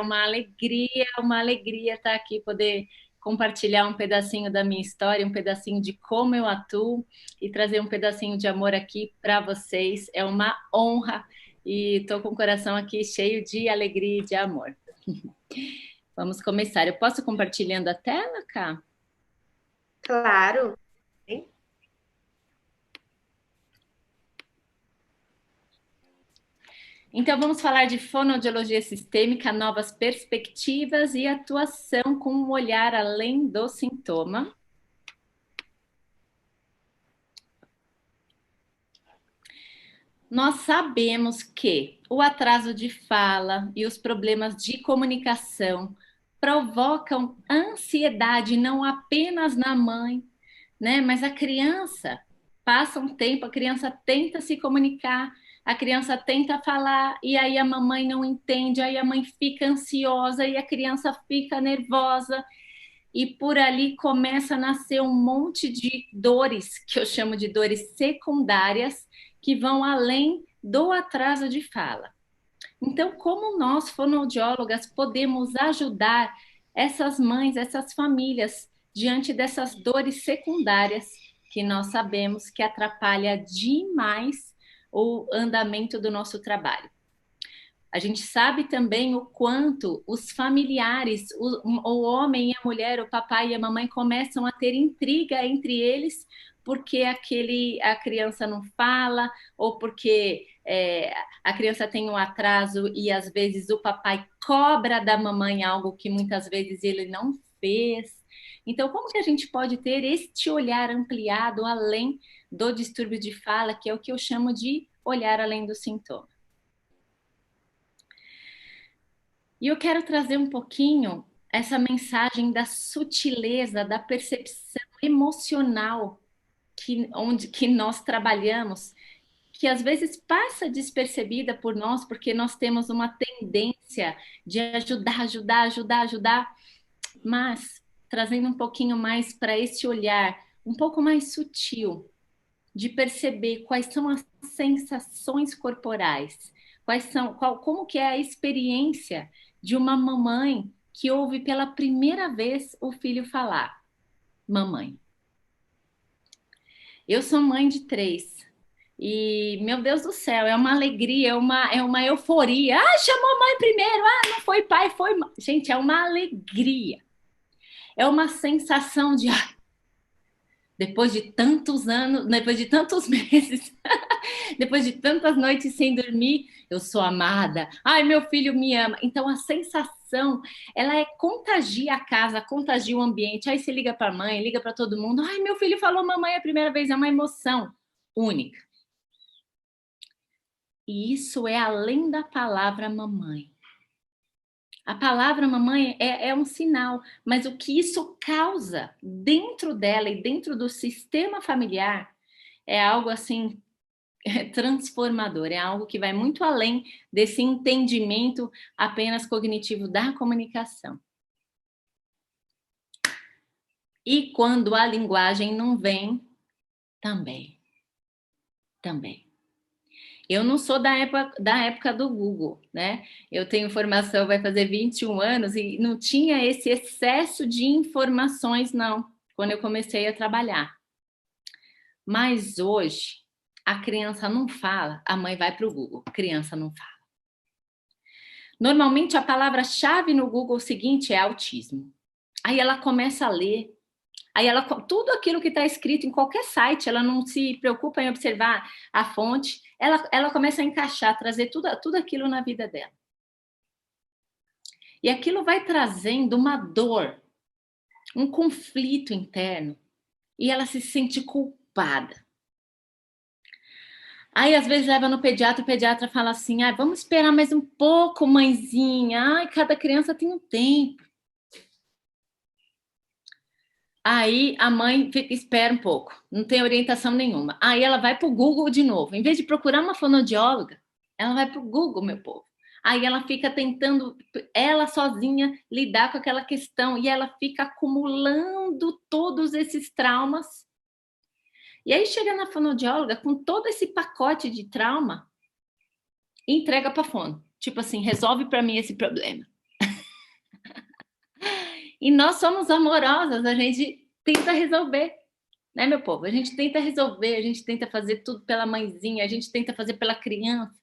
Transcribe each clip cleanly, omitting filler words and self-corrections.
uma alegria estar aqui, poder compartilhar um pedacinho da minha história, um pedacinho de como eu atuo e trazer um pedacinho de amor aqui para vocês. É uma honra e estou com o coração aqui cheio de alegria e de amor. Vamos começar. Eu posso compartilhando a tela, Cá? Claro. Hein? Então, vamos falar de fonoaudiologia sistêmica, novas perspectivas e atuação com um olhar além do sintoma. Nós sabemos que o atraso de fala e os problemas de comunicação provocam ansiedade não apenas na mãe, né? Mas a criança passa um tempo, a criança tenta se comunicar, a criança tenta falar e aí a mamãe não entende, aí a mãe fica ansiosa e a criança fica nervosa e por ali começa a nascer um monte de dores, que eu chamo de dores secundárias, que vão além do atraso de fala. Então, como nós, fonoaudiólogas, podemos ajudar essas mães, essas famílias, diante dessas dores secundárias que nós sabemos que atrapalha demais o andamento do nosso trabalho? A gente sabe também o quanto os familiares, o homem e a mulher, o papai e a mamãe começam a ter intriga entre eles porque a criança não fala ou porque a criança tem um atraso e às vezes o papai cobra da mamãe algo que muitas vezes ele não fez. Então, como que a gente pode ter este olhar ampliado além do distúrbio de fala, que é o que eu chamo de olhar além do sintoma? E eu quero trazer um pouquinho essa mensagem da sutileza, da percepção emocional que nós trabalhamos, que às vezes passa despercebida por nós, porque nós temos uma tendência de ajudar, ajudar, ajudar, ajudar, mas trazendo um pouquinho mais para esse olhar, um pouco mais sutil, de perceber quais são as sensações corporais, como que é a experiência de uma mamãe que ouve pela primeira vez o filho falar, mamãe. Eu sou mãe de três. E, meu Deus do céu, é uma alegria, é uma euforia. Ah, chamou mãe primeiro. Ah, não foi pai, foi mãe. Gente, é uma alegria. É uma sensação de, depois de tantos anos, depois de tantos meses, depois de tantas noites sem dormir, eu sou amada. Ai, meu filho me ama. Então a sensação, ela contagia a casa, contagia o ambiente. Aí você liga para a mãe, liga para todo mundo. Ai, meu filho falou mamãe a primeira vez, é uma emoção única. E isso é além da palavra mamãe. A palavra mamãe é um sinal, mas o que isso causa dentro dela e dentro do sistema familiar é algo assim transformador, é algo que vai muito além desse entendimento apenas cognitivo da comunicação. E quando a linguagem não vem, também, também. Eu não sou da época do Google, né? Eu tenho formação, vai fazer 21 anos e não tinha esse excesso de informações, não, quando eu comecei a trabalhar. Mas hoje, a criança não fala, a mãe vai para o Google, a criança não fala. Normalmente a palavra-chave no Google seguinte é autismo. Aí ela começa a ler, aí ela tudo aquilo que está escrito em qualquer site, ela não se preocupa em observar a fonte, ela começa a encaixar, trazer tudo aquilo na vida dela. E aquilo vai trazendo uma dor, um conflito interno, e ela se sente culpada. Aí às vezes leva no pediatra, o pediatra fala assim: ah, vamos esperar mais um pouco, mãezinha. Ai, cada criança tem um tempo. Aí a mãe espera um pouco, não tem orientação nenhuma. Aí ela vai para o Google de novo. Em vez de procurar uma fonoaudióloga, ela vai para o Google, meu povo. Aí ela fica tentando, ela sozinha, lidar com aquela questão e ela fica acumulando todos esses traumas. E aí chega na fonoaudióloga com todo esse pacote de trauma e entrega para a fono. Tipo assim, resolve para mim esse problema. E nós somos amorosas, a gente tenta resolver, né, meu povo? A gente tenta resolver, a gente tenta fazer tudo pela mãezinha, a gente tenta fazer pela criança.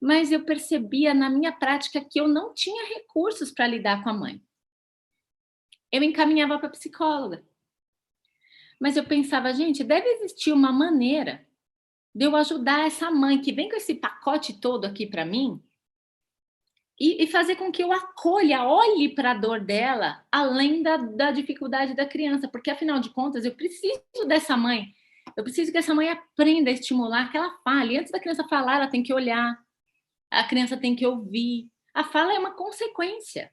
Mas eu percebia na minha prática que eu não tinha recursos para lidar com a mãe. Eu encaminhava para psicóloga. Mas eu pensava, gente, deve existir uma maneira de eu ajudar essa mãe que vem com esse pacote todo aqui para mim e fazer com que eu acolha, olhe para a dor dela, além da dificuldade da criança, porque afinal de contas eu preciso dessa mãe, eu preciso que essa mãe aprenda a estimular, que ela fale. Antes da criança falar, ela tem que olhar, a criança tem que ouvir. A fala é uma consequência.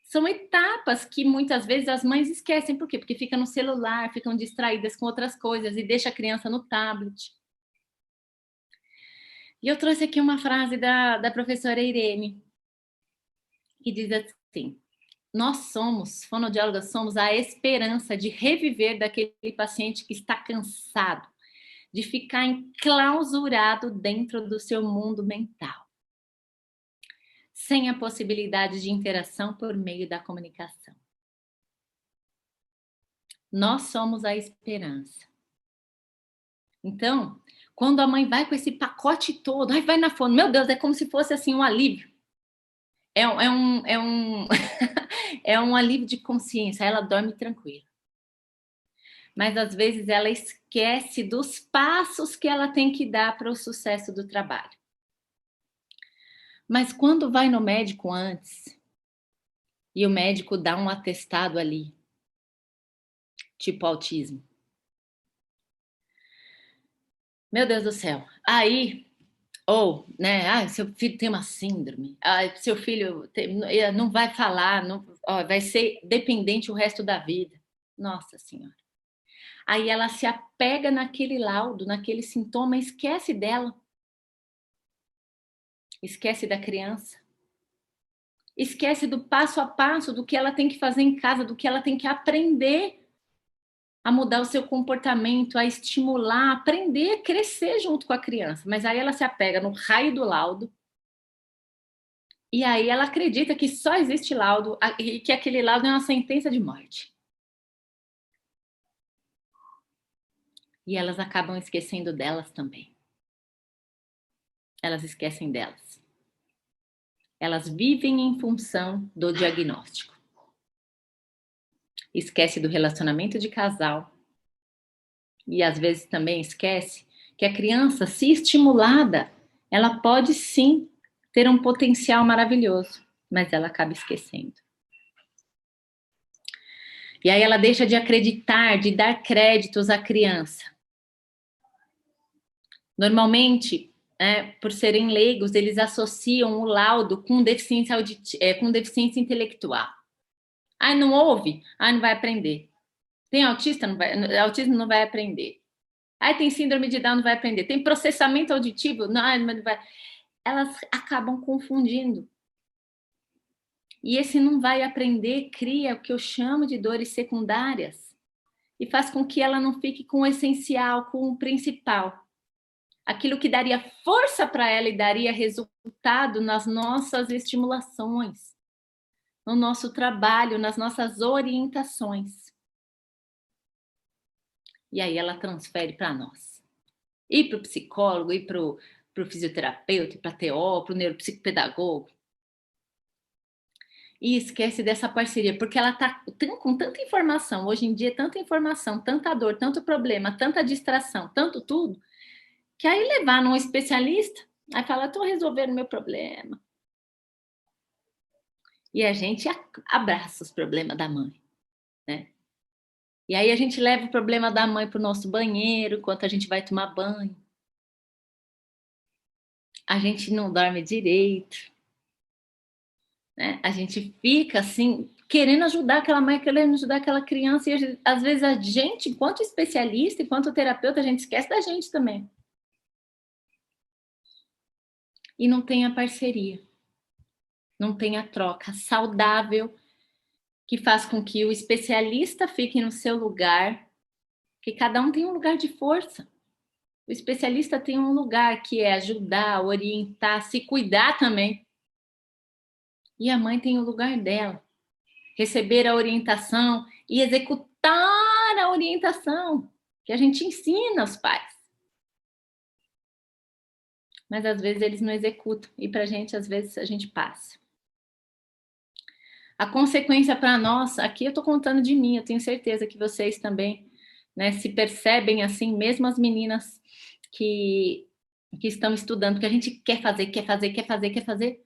São etapas que muitas vezes as mães esquecem. Por quê? Porque ficam no celular, ficam distraídas com outras coisas e deixa a criança no tablet. E eu trouxe aqui uma frase da professora Irene, que diz assim: nós somos, fonoaudiólogas, somos a esperança de reviver daquele paciente que está cansado de ficar enclausurado dentro do seu mundo mental, sem a possibilidade de interação por meio da comunicação. Nós somos a esperança. Então, quando a mãe vai com esse pacote todo, ai, vai na fono, meu Deus, é como se fosse assim um alívio. É um alívio de consciência, ela dorme tranquila. Mas às vezes ela esquece dos passos que ela tem que dar para o sucesso do trabalho. Mas quando vai no médico antes, e o médico dá um atestado ali, tipo autismo, meu Deus do céu, aí, ou, né, seu filho tem uma síndrome, seu filho não vai falar, não, vai ser dependente o resto da vida. Nossa Senhora. Aí ela se apega naquele laudo, naquele sintoma, esquece dela. Esquece da criança. Esquece do passo a passo, do que ela tem que fazer em casa, do que ela tem que aprender a mudar o seu comportamento, a estimular, a aprender a crescer junto com a criança. Mas aí ela se apega no raio do laudo e aí ela acredita que só existe laudo e que aquele laudo é uma sentença de morte. E elas acabam esquecendo delas também. Elas esquecem delas. Elas vivem em função do diagnóstico. Esquece do relacionamento de casal. E às vezes também esquece que a criança, se estimulada, ela pode sim ter um potencial maravilhoso, mas ela acaba esquecendo. E aí ela deixa de acreditar, de dar créditos à criança. Normalmente, por serem leigos, eles associam o laudo com deficiência com deficiência intelectual. Ai, não ouve? Ai, não vai aprender. Tem autista? Não vai, autismo não vai aprender. Ai, tem síndrome de Down, não vai aprender. Tem processamento auditivo? Não vai. Elas acabam confundindo. E esse não vai aprender cria o que eu chamo de dores secundárias e faz com que ela não fique com o essencial, com o principal. Aquilo que daria força para ela e daria resultado nas nossas estimulações, no nosso trabalho, nas nossas orientações. E aí ela transfere para nós. E para o psicólogo, e para o fisioterapeuta, para a TO, para o neuropsicopedagogo. E esquece dessa parceria, porque ela está com tanta informação, hoje em dia, tanta informação, tanta dor, tanto problema, tanta distração, tanto tudo, que aí levar num especialista, aí fala, estou resolvendo meu problema. E a gente abraça os problemas da mãe, né? E aí a gente leva o problema da mãe para o nosso banheiro, enquanto a gente vai tomar banho. A gente não dorme direito. Né? A gente fica assim, querendo ajudar aquela mãe, querendo ajudar aquela criança, e às vezes a gente, enquanto especialista, enquanto terapeuta, a gente esquece da gente também. E não tem a parceria, não tem a troca saudável que faz com que o especialista fique no seu lugar, que cada um tem um lugar de força. O especialista tem um lugar que é ajudar, orientar, se cuidar também. E a mãe tem o lugar dela. receber a orientação e executar a orientação que a gente ensina aos pais. Mas às vezes eles não executam e pra gente, às vezes, a gente passa. A consequência para nós, aqui eu tô contando de mim, eu tenho certeza que vocês também, né, se percebem assim, mesmo as meninas que estão estudando, que a gente quer fazer, quer fazer, quer fazer, quer fazer,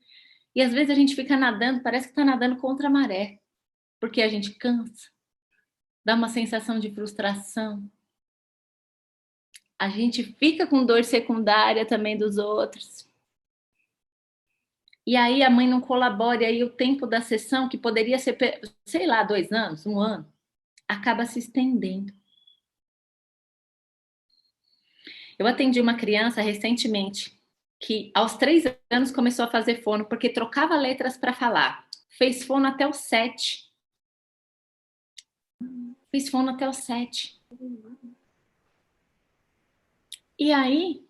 e às vezes a gente fica nadando, parece que está nadando contra a maré, porque a gente cansa, dá uma sensação de frustração, a gente fica com dor secundária também dos outros. E aí a mãe não colabora, e aí o tempo da sessão, que poderia ser, sei lá, 2 anos, 1 ano, acaba se estendendo. Eu atendi uma criança recentemente que aos 3 anos começou a fazer fono porque trocava letras para falar. Fez fono até os 7. Fiz fono até os 7. E aí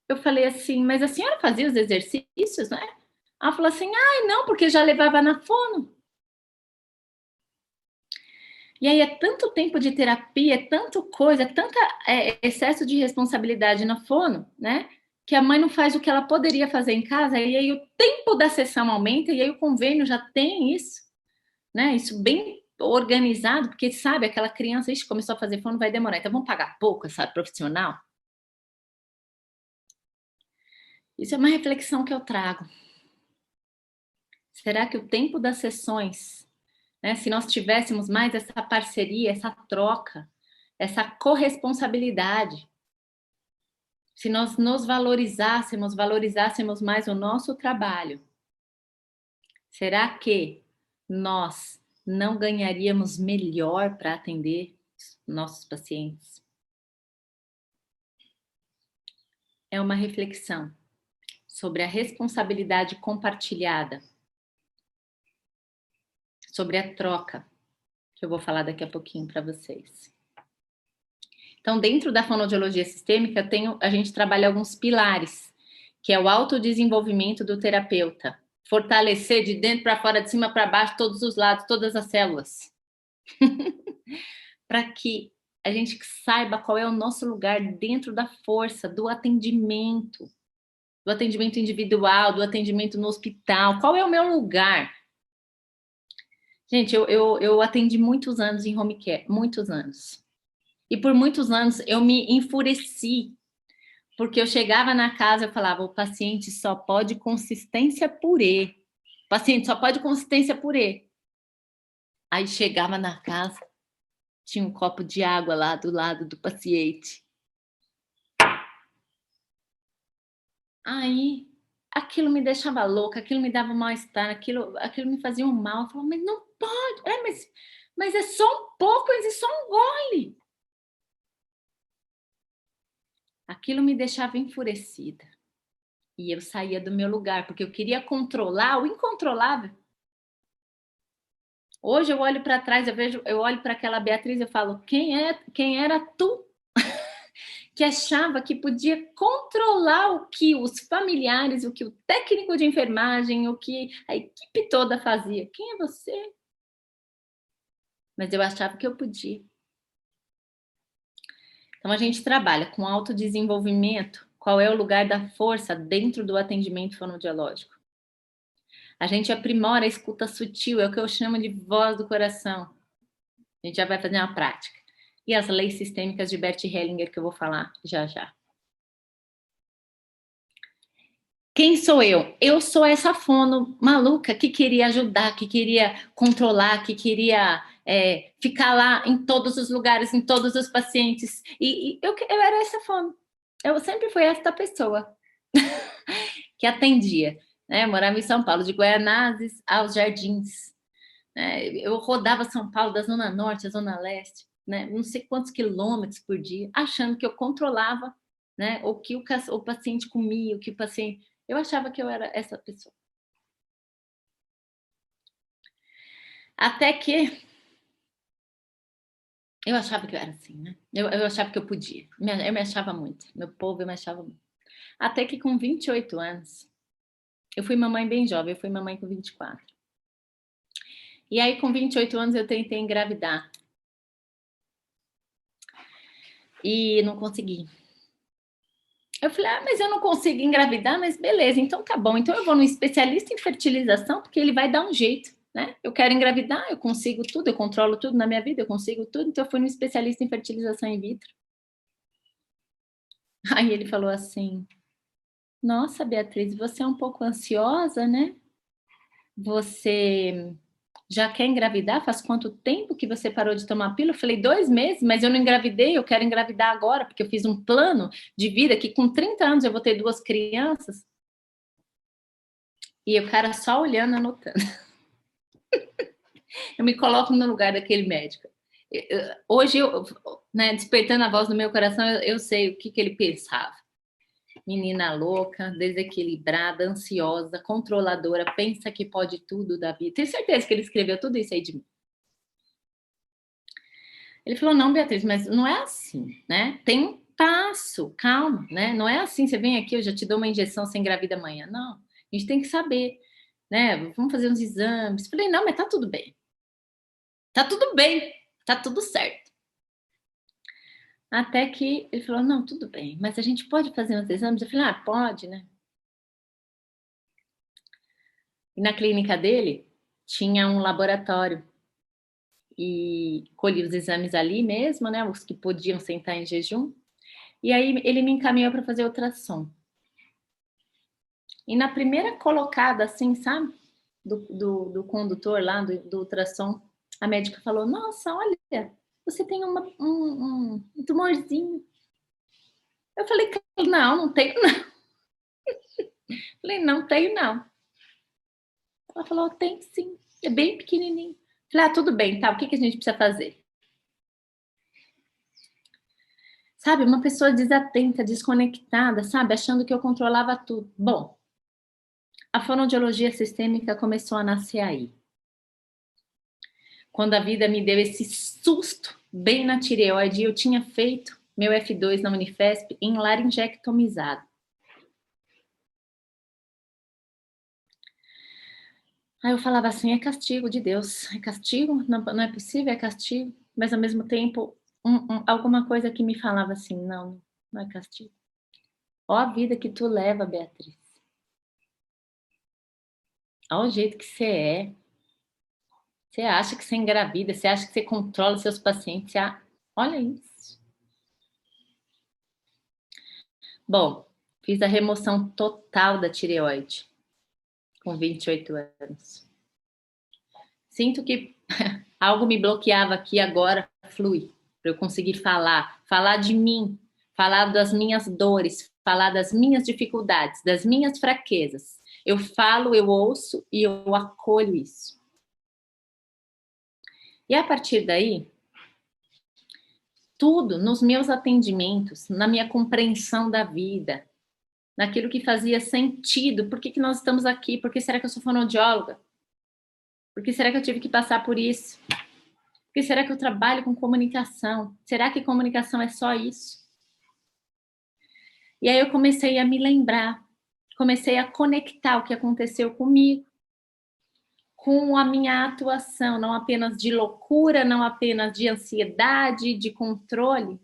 eu falei assim, mas a senhora fazia os exercícios, né? Ela falou assim, ai não, porque já levava na fono. E aí é tanto tempo de terapia, é tanto coisa, é tanto excesso de responsabilidade na fono, né? Que a mãe não faz o que ela poderia fazer em casa, e aí o tempo da sessão aumenta, e aí o convênio já tem isso, né? Isso bem organizado, porque sabe, aquela criança, ixi, começou a fazer fono, vai demorar, então vamos pagar pouco essa profissional? Isso é uma reflexão que eu trago. Será que o tempo das sessões, né, se nós tivéssemos mais essa parceria, essa troca, essa corresponsabilidade, se nós nos valorizássemos, valorizássemos mais o nosso trabalho, será que nós não ganharíamos melhor para atender nossos pacientes? É uma reflexão sobre a responsabilidade compartilhada, sobre a troca, que eu vou falar daqui a pouquinho para vocês. Então, dentro da fonoaudiologia sistêmica, a gente trabalha alguns pilares, que é o autodesenvolvimento do terapeuta, fortalecer de dentro para fora, de cima para baixo, todos os lados, todas as células, para que a gente saiba qual é o nosso lugar dentro da força do atendimento individual, do atendimento no hospital, qual é o meu lugar? Gente, eu atendi muitos anos em home care, muitos anos. E por muitos anos eu me enfureci, porque eu chegava na casa e falava, o paciente só pode consistência purê. O paciente só pode consistência purê. Aí chegava na casa, tinha um copo de água lá do lado do paciente. Aí aquilo me deixava louca, aquilo me dava mal-estar, aquilo me fazia um mal. Eu falava, mas não pode, mas é só um pouco, é só um gole. Aquilo me deixava enfurecida. E eu saía do meu lugar, porque eu queria controlar o incontrolável. Hoje eu olho para trás, eu olho para aquela Beatriz e eu falo, quem era tu que achava que podia controlar o que os familiares, o que o técnico de enfermagem, o que a equipe toda fazia? Quem é você? Mas eu achava que eu podia. Então a gente trabalha com autodesenvolvimento. Qual é o lugar da força dentro do atendimento fonoaudiológico? A gente aprimora a escuta sutil, é o que eu chamo de voz do coração. A gente já vai fazer uma prática. E as leis sistêmicas de Bert Hellinger, que eu vou falar já já. Quem sou eu? Eu sou essa fono maluca que queria ajudar, que queria controlar, que queria ficar lá em todos os lugares, em todos os pacientes. E eu era essa fono. Eu sempre fui esta pessoa que atendia. Né? Eu morava em São Paulo, de Guaianazes aos Jardins. Né? Eu rodava São Paulo da Zona Norte à Zona Leste, né? Não sei quantos quilômetros por dia, achando que eu controlava, né? O que o paciente comia, o que o paciente... Eu achava que eu era essa pessoa. Até que eu achava que eu era assim, né? Eu achava que eu podia. Eu me achava muito. Meu povo, eu me achava muito. Até que com 28 anos, eu fui mamãe bem jovem, eu fui mamãe com 24. E aí, com 28 anos, eu tentei engravidar. E não consegui. Eu falei, mas eu não consigo engravidar, mas beleza, então tá bom. Então eu vou no especialista em fertilização, porque ele vai dar um jeito, né? Eu quero engravidar, eu consigo tudo, eu controlo tudo na minha vida, eu consigo tudo. Então eu fui no especialista em fertilização in vitro. Aí ele falou assim, nossa, Beatriz, você é um pouco ansiosa, né? Você já quer engravidar? Faz quanto tempo que você parou de tomar pílula? Eu falei, 2 meses, mas eu não engravidei, eu quero engravidar agora, porque eu fiz um plano de vida que com 30 anos eu vou ter 2 crianças. E o cara só olhando, anotando. Eu me coloco no lugar daquele médico. Hoje, né, despertando a voz do meu coração, eu sei o que ele pensava. Menina louca, desequilibrada, ansiosa, controladora, pensa que pode tudo da vida. Tenho certeza que ele escreveu tudo isso aí de mim. Ele falou, não, Beatriz, mas não é assim, né? Tem um passo, calma, né? Não é assim, você vem aqui, eu já te dou uma injeção, você engravida amanhã. Não, a gente tem que saber, né? Vamos fazer uns exames. Falei, não, mas tá tudo bem. Tá tudo bem, tá tudo certo. Até que ele falou, não, tudo bem, mas a gente pode fazer uns exames? Eu falei, pode, né? E na clínica dele tinha um laboratório e colhi os exames ali mesmo, né? Os que podiam sentar em jejum. E aí ele me encaminhou para fazer ultrassom. E na primeira colocada, assim, sabe? Do condutor lá, do ultrassom, a médica falou, nossa, olha, você tem um tumorzinho. Eu falei, não, não tenho, não. Falei, não tenho, não. Ela falou, tem sim, é bem pequenininho. Falei, tudo bem, tá, o que a gente precisa fazer? Sabe, uma pessoa desatenta, desconectada, sabe, achando que eu controlava tudo. Bom, a fonoaudiologia sistêmica começou a nascer aí. Quando a vida me deu esse susto, bem na tireoide, eu tinha feito meu F2 na Unifesp em laringectomizado. Aí eu falava assim, é castigo de Deus, é castigo? Não é possível, é castigo. Mas ao mesmo tempo, alguma coisa que me falava assim, não é castigo. Ó a vida que tu leva, Beatriz. Ó o jeito que você é. Você acha que você engravida, você acha que você controla seus pacientes. Olha isso. Bom, fiz a remoção total da tireoide com 28 anos. Sinto que algo me bloqueava aqui, agora flui, para eu conseguir falar de mim, falar das minhas dores, falar das minhas dificuldades, das minhas fraquezas. Eu falo, eu ouço e eu acolho isso. E a partir daí, tudo nos meus atendimentos, na minha compreensão da vida, naquilo que fazia sentido, por que nós estamos aqui, por que será que eu sou fonoaudióloga? Por que será que eu tive que passar por isso? Por que será que eu trabalho com comunicação? Será que comunicação é só isso? E aí eu comecei a me lembrar, comecei a conectar o que aconteceu comigo com a minha atuação, não apenas de loucura, não apenas de ansiedade, de controle,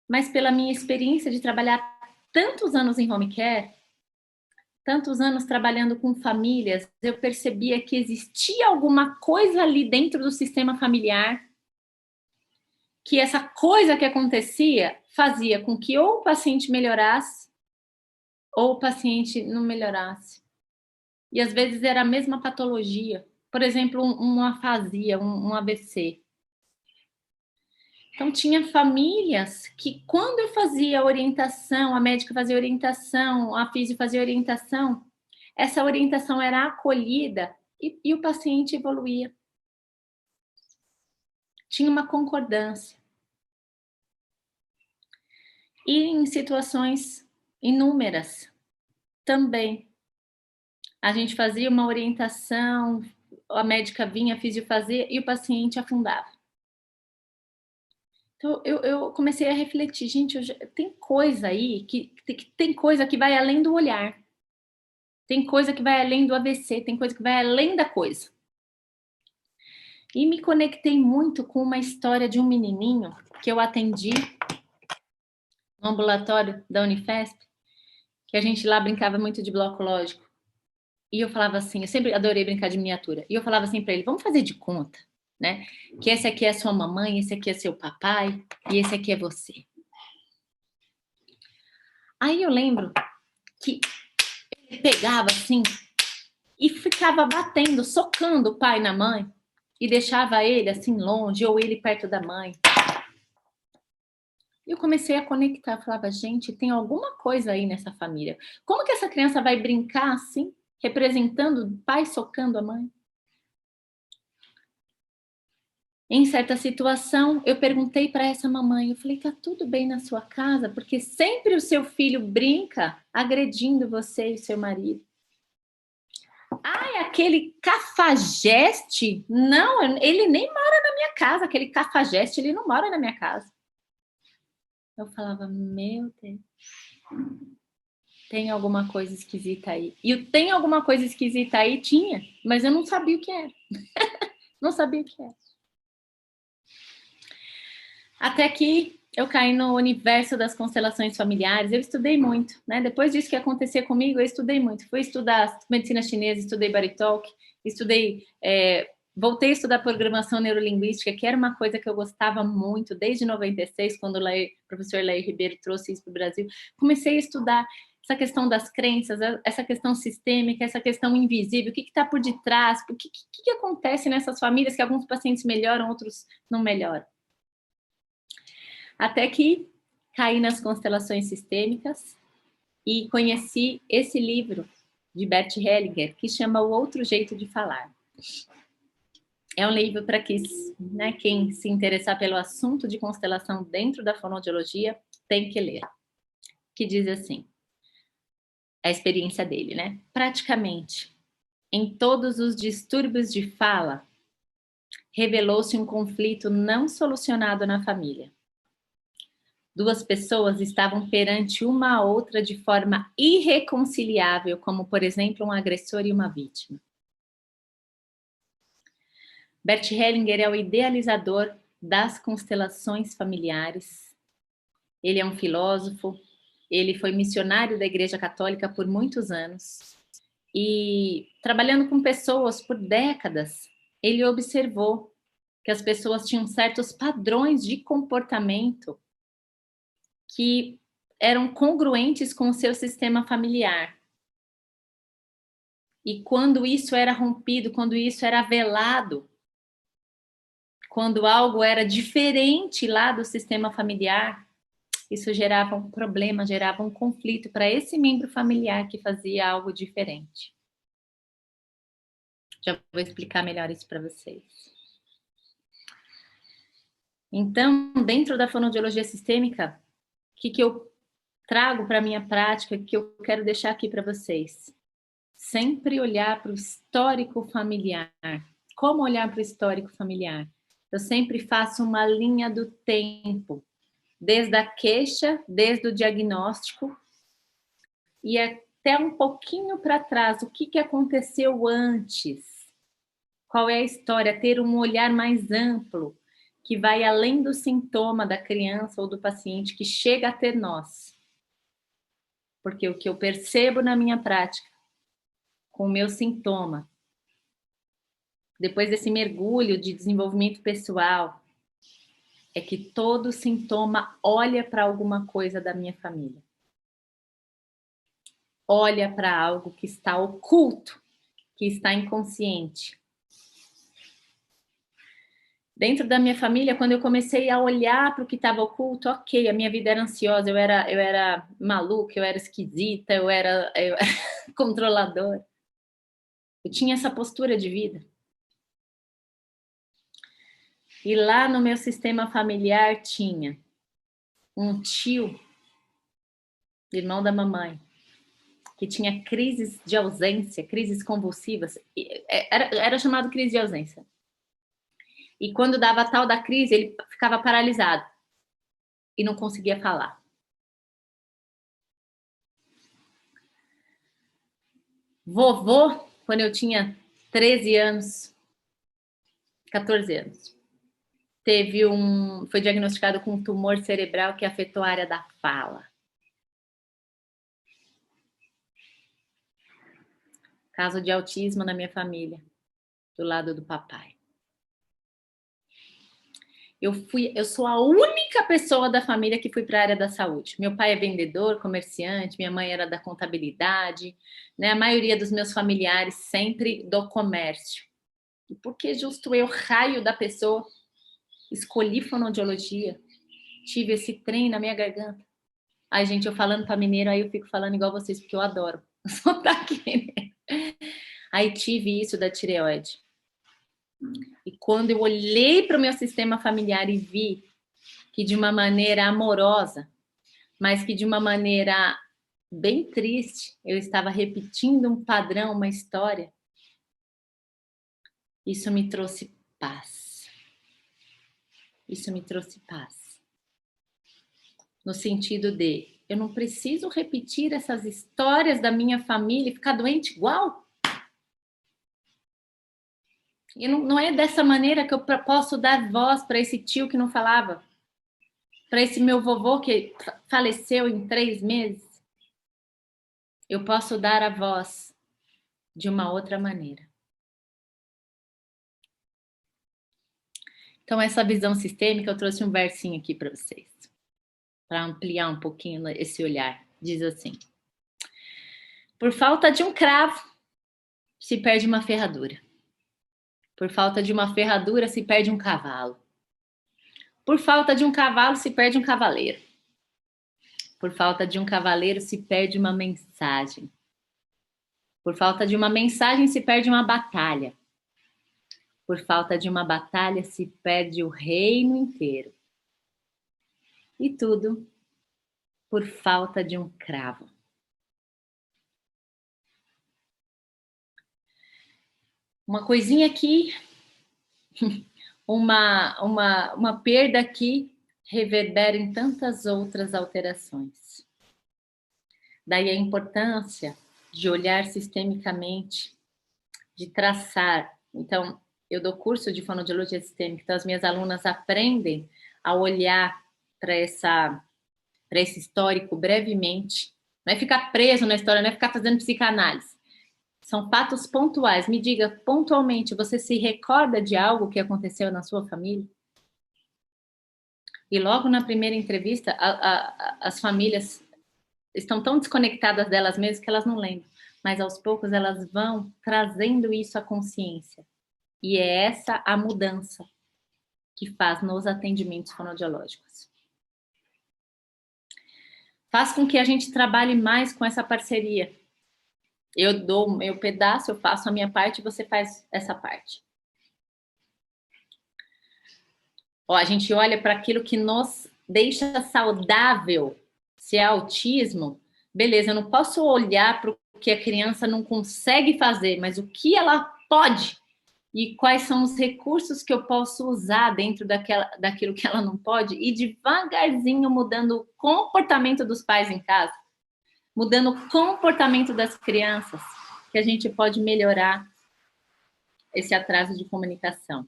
mas pela minha experiência de trabalhar tantos anos em home care, tantos anos trabalhando com famílias, eu percebia que existia alguma coisa ali dentro do sistema familiar, que essa coisa que acontecia fazia com que ou o paciente melhorasse ou o paciente não melhorasse. E às vezes era a mesma patologia. Por exemplo, uma afasia, um AVC. Então, tinha famílias que, quando eu fazia orientação, a médica fazia orientação, a fisio fazia orientação, essa orientação era acolhida e o paciente evoluía. Tinha uma concordância. E em situações inúmeras também. A gente fazia uma orientação, a médica vinha, a fisio fazia e o paciente afundava. Então, eu comecei a refletir, gente, tem coisa aí, tem coisa que vai além do olhar. Tem coisa que vai além do AVC, tem coisa que vai além da coisa. E me conectei muito com uma história de um menininho que eu atendi no ambulatório da Unifesp, que a gente lá brincava muito de bloco lógico. E eu falava assim, eu sempre adorei brincar de miniatura. E eu falava assim para ele, vamos fazer de conta, né? Que esse aqui é sua mamãe, esse aqui é seu papai e esse aqui é você. Aí eu lembro que ele pegava assim e ficava batendo, socando o pai na mãe e deixava ele assim longe ou ele perto da mãe. E eu comecei a conectar, falava, gente, tem alguma coisa aí nessa família. Como que essa criança vai brincar assim, representando o pai socando a mãe? Em certa situação, eu perguntei para essa mamãe, eu falei, tá tudo bem na sua casa? Porque sempre o seu filho brinca agredindo você e seu marido. Ai, aquele cafajeste? Não, ele nem mora na minha casa. Aquele cafajeste, ele não mora na minha casa. Eu falava, meu Deus, tem alguma coisa esquisita aí. E o tem alguma coisa esquisita aí tinha, mas eu não sabia o que era. Não sabia o que era. Até que eu caí no universo das constelações familiares. Eu estudei muito, né? Depois disso que acontecia comigo, eu estudei muito. Fui estudar medicina chinesa, estudei Body Talk, estudei, voltei a estudar programação neurolinguística, que era uma coisa que eu gostava muito desde 96, quando o professor Lair Ribeiro trouxe isso para o Brasil. Comecei a estudar essa questão das crenças, essa questão sistêmica, essa questão invisível, o que está por detrás, o que acontece nessas famílias que alguns pacientes melhoram, outros não melhoram. Até que caí nas constelações sistêmicas e conheci esse livro de Bert Hellinger, que chama O Outro Jeito de Falar. É um livro para quem se interessar pelo assunto de constelação dentro da fonoaudiologia tem que ler. Que diz assim, a experiência dele, né? Praticamente, em todos os distúrbios de fala, revelou-se um conflito não solucionado na família. Duas pessoas estavam perante uma a outra de forma irreconciliável, como, por exemplo, um agressor e uma vítima. Bert Hellinger é o idealizador das constelações familiares. Ele é um filósofo, ele foi missionário da Igreja Católica por muitos anos e, trabalhando com pessoas por décadas, ele observou que as pessoas tinham certos padrões de comportamento que eram congruentes com o seu sistema familiar. E quando isso era rompido, quando isso era velado, quando algo era diferente lá do sistema familiar, isso gerava um problema, gerava um conflito para esse membro familiar que fazia algo diferente. Já vou explicar melhor isso para vocês. Então, dentro da fonoaudiologia sistêmica, o que eu trago para a minha prática, que eu quero deixar aqui para vocês? Sempre olhar para o histórico familiar. Como olhar para o histórico familiar? Eu sempre faço uma linha do tempo, desde a queixa, desde o diagnóstico e até um pouquinho para trás, o que aconteceu antes? Qual é a história? Ter um olhar mais amplo, que vai além do sintoma da criança ou do paciente que chega até nós. Porque o que eu percebo na minha prática, com o meu sintoma, depois desse mergulho de desenvolvimento pessoal, é que todo sintoma olha para alguma coisa da minha família. Olha para algo que está oculto, que está inconsciente. Dentro da minha família, quando eu comecei a olhar para o que estava oculto, ok, a minha vida era ansiosa, eu era maluca, eu era esquisita, eu era controladora. Eu tinha essa postura de vida. E lá no meu sistema familiar tinha um tio, irmão da mamãe, que tinha crises de ausência, crises convulsivas. Era chamado crise de ausência. E quando dava a tal da crise, ele ficava paralisado e não conseguia falar. Vovô, quando eu tinha 13 anos, 14 anos. Foi diagnosticado com um tumor cerebral que afetou a área da fala. Caso de autismo na minha família, do lado do papai. Eu sou a única pessoa da família que fui para a área da saúde. Meu pai é vendedor, comerciante, minha mãe era da contabilidade, né? A maioria dos meus familiares sempre do comércio. E por que justo eu, raio da pessoa, escolhi fonoaudiologia, tive esse trem na minha garganta? Ai, gente, eu falando para mineiro, aí eu fico falando igual vocês, porque eu adoro. Sotaque mineiro. Aí tive isso da tireoide. E quando eu olhei para o meu sistema familiar e vi que de uma maneira amorosa, mas que de uma maneira bem triste, eu estava repetindo um padrão, uma história, isso me trouxe paz. Isso me trouxe paz. No sentido de, eu não preciso repetir essas histórias da minha família e ficar doente igual. E não é dessa maneira que eu posso dar voz para esse tio que não falava, para esse meu vovô que faleceu em 3 meses. Eu posso dar a voz de uma outra maneira. Então, essa visão sistêmica, eu trouxe um versinho aqui para vocês, para ampliar um pouquinho esse olhar. Diz assim: por falta de um cravo, se perde uma ferradura. Por falta de uma ferradura, se perde um cavalo. Por falta de um cavalo, se perde um cavaleiro. Por falta de um cavaleiro, se perde uma mensagem. Por falta de uma mensagem, se perde uma batalha. Por falta de uma batalha, se perde o reino inteiro. E tudo por falta de um cravo. Uma coisinha aqui, uma perda aqui, reverbera em tantas outras alterações. Daí a importância de olhar sistemicamente, de traçar. Então, eu dou curso de fonoaudiologia sistêmica, então as minhas alunas aprendem a olhar para esse histórico brevemente. Não é ficar preso na história, não é ficar fazendo psicanálise. São fatos pontuais. Me diga, pontualmente, você se recorda de algo que aconteceu na sua família? E logo na primeira entrevista, as famílias estão tão desconectadas delas mesmas que elas não lembram. Mas aos poucos elas vão trazendo isso à consciência. E é essa a mudança que faz nos atendimentos fonoaudiológicos. Faz com que a gente trabalhe mais com essa parceria. Eu dou o meu pedaço, eu faço a minha parte, você faz essa parte. Ó, a gente olha para aquilo que nos deixa saudável. Se é autismo, beleza, eu não posso olhar para o que a criança não consegue fazer, mas o que ela pode e quais são os recursos que eu posso usar dentro daquilo que ela não pode e devagarzinho mudando o comportamento dos pais em casa, mudando o comportamento das crianças, que a gente pode melhorar esse atraso de comunicação.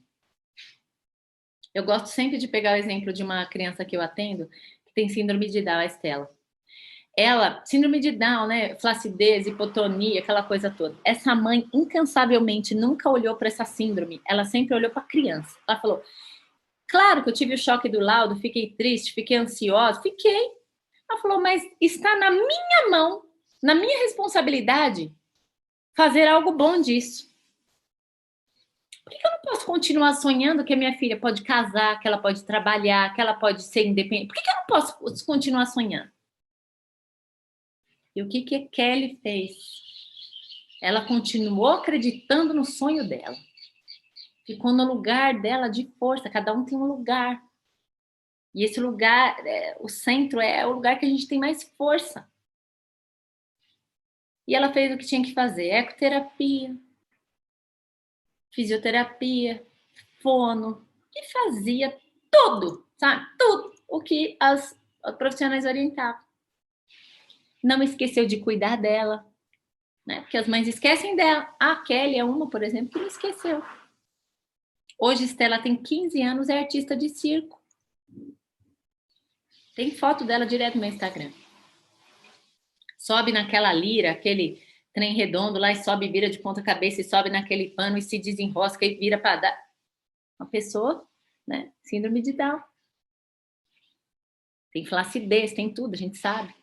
Eu gosto sempre de pegar o exemplo de uma criança que eu atendo, que tem síndrome de Down, a Estela. Ela, síndrome de Down, né? Flacidez, hipotonia, aquela coisa toda. Essa mãe, incansavelmente, nunca olhou para essa síndrome. Ela sempre olhou para a criança. Ela falou, claro que eu tive o choque do laudo, fiquei triste, fiquei ansiosa, fiquei. Ela falou, mas está na minha mão, na minha responsabilidade, fazer algo bom disso. Por que eu não posso continuar sonhando que a minha filha pode casar, que ela pode trabalhar, que ela pode ser independente? Por que eu não posso continuar sonhando? E o que a Kelly fez? Ela continuou acreditando no sonho dela. Ficou no lugar dela de força. Cada um tem um lugar. E esse lugar, o centro, é o lugar que a gente tem mais força. E ela fez o que tinha que fazer. Ecoterapia, fisioterapia, fono. E fazia tudo, sabe? Tudo o que as profissionais orientavam. Não esqueceu de cuidar dela, né? Porque as mães esquecem dela. A Kelly é uma, por exemplo, que não esqueceu. Hoje, Estela tem 15 anos, é artista de circo. Tem foto dela direto no meu Instagram. Sobe naquela lira, aquele trem redondo lá, e sobe, vira de ponta cabeça, e sobe naquele pano, e se desenrosca, e vira para dar. Uma pessoa, né? Síndrome de Down. Tem flacidez, tem tudo, a gente sabe.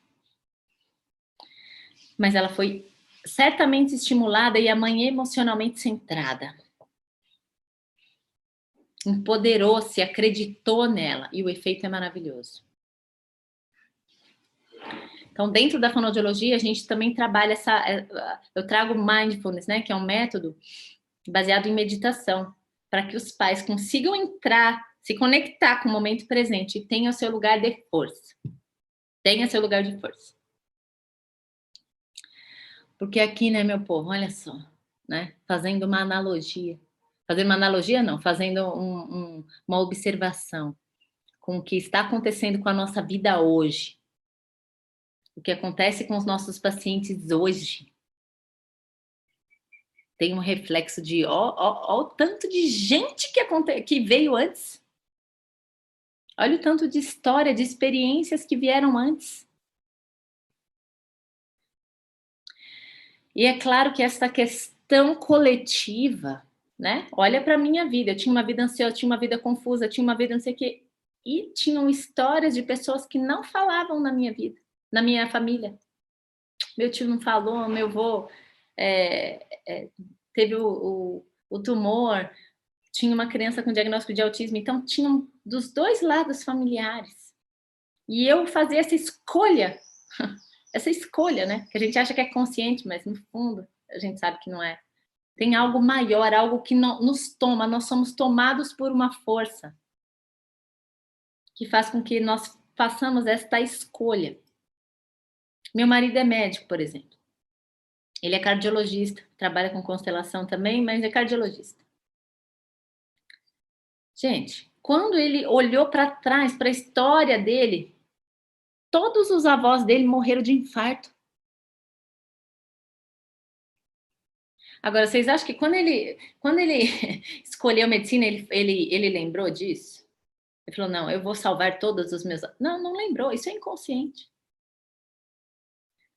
Mas ela foi certamente estimulada e a mãe emocionalmente centrada. Empoderou-se, acreditou nela e o efeito é maravilhoso. Então, dentro da fonoaudiologia, a gente também trabalha eu trago mindfulness, né, que é um método baseado em meditação, para que os pais consigam entrar, se conectar com o momento presente e tenham seu lugar de força. Tenha seu lugar de força. Porque aqui, né, meu povo, olha só, né, fazendo uma analogia não, fazendo uma observação com o que está acontecendo com a nossa vida hoje, o que acontece com os nossos pacientes hoje, tem um reflexo de ó o tanto de gente que veio antes. Olha o tanto de história, de experiências que vieram antes. E é claro que essa questão coletiva, né? Olha para a minha vida. Eu tinha uma vida ansiosa, tinha uma vida confusa, tinha uma vida não sei o quê. E tinham histórias de pessoas que não falavam na minha vida, na minha família. Meu tio não falou, meu avô teve o tumor, tinha uma criança com diagnóstico de autismo. Então, tinham dos dois lados familiares. E eu fazia essa escolha, né? Que a gente acha que é consciente, mas no fundo a gente sabe que não é. Tem algo maior, algo que nos toma, nós somos tomados por uma força que faz com que nós façamos esta escolha. Meu marido é médico, por exemplo. Ele é cardiologista, trabalha com constelação também, mas é cardiologista. Gente, quando ele olhou para trás, para a história dele, todos os avós dele morreram de infarto. Agora, vocês acham que quando ele escolheu medicina, ele lembrou disso? Ele falou, não, eu vou salvar todos os meus... Não, não lembrou, isso é inconsciente.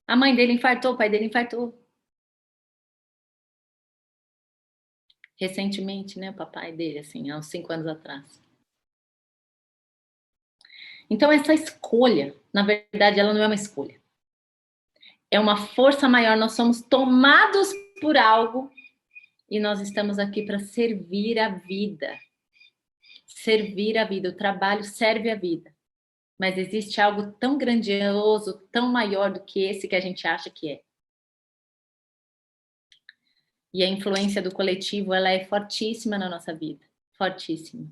A mãe dele infartou, o pai dele infartou. Recentemente, né, o papai dele, assim, há uns 5 anos atrás. Então, essa escolha, na verdade, ela não é uma escolha. É uma força maior, nós somos tomados por algo e nós estamos aqui para servir a vida. Servir a vida, o trabalho serve a vida. Mas existe algo tão grandioso, tão maior do que esse que a gente acha que é. E a influência do coletivo, ela é fortíssima na nossa vida. Fortíssima.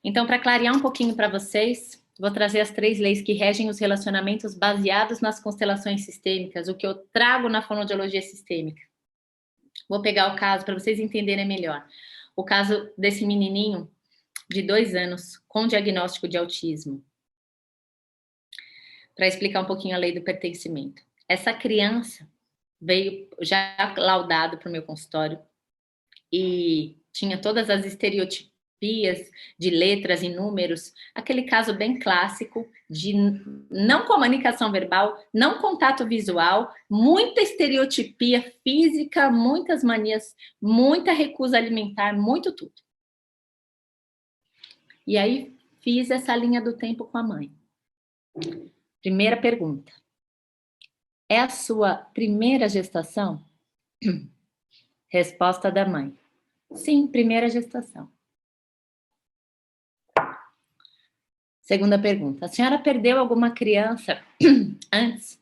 Então, para clarear um pouquinho para vocês, vou trazer as 3 leis que regem os relacionamentos baseados nas constelações sistêmicas, o que eu trago na fonoaudiologia sistêmica. Vou pegar o caso para vocês entenderem melhor. O caso desse menininho de 2 anos com diagnóstico de autismo. Para explicar um pouquinho a lei do pertencimento. Essa criança veio já laudado para o meu consultório e tinha todas as estereotipias de letras e números, aquele caso bem clássico de não comunicação verbal, não contato visual, muita estereotipia física, muitas manias, muita recusa alimentar, muito tudo. E aí fiz essa linha do tempo com a mãe. Primeira pergunta. É a sua primeira gestação? Resposta da mãe. Sim, primeira gestação. Segunda pergunta. A senhora perdeu alguma criança antes?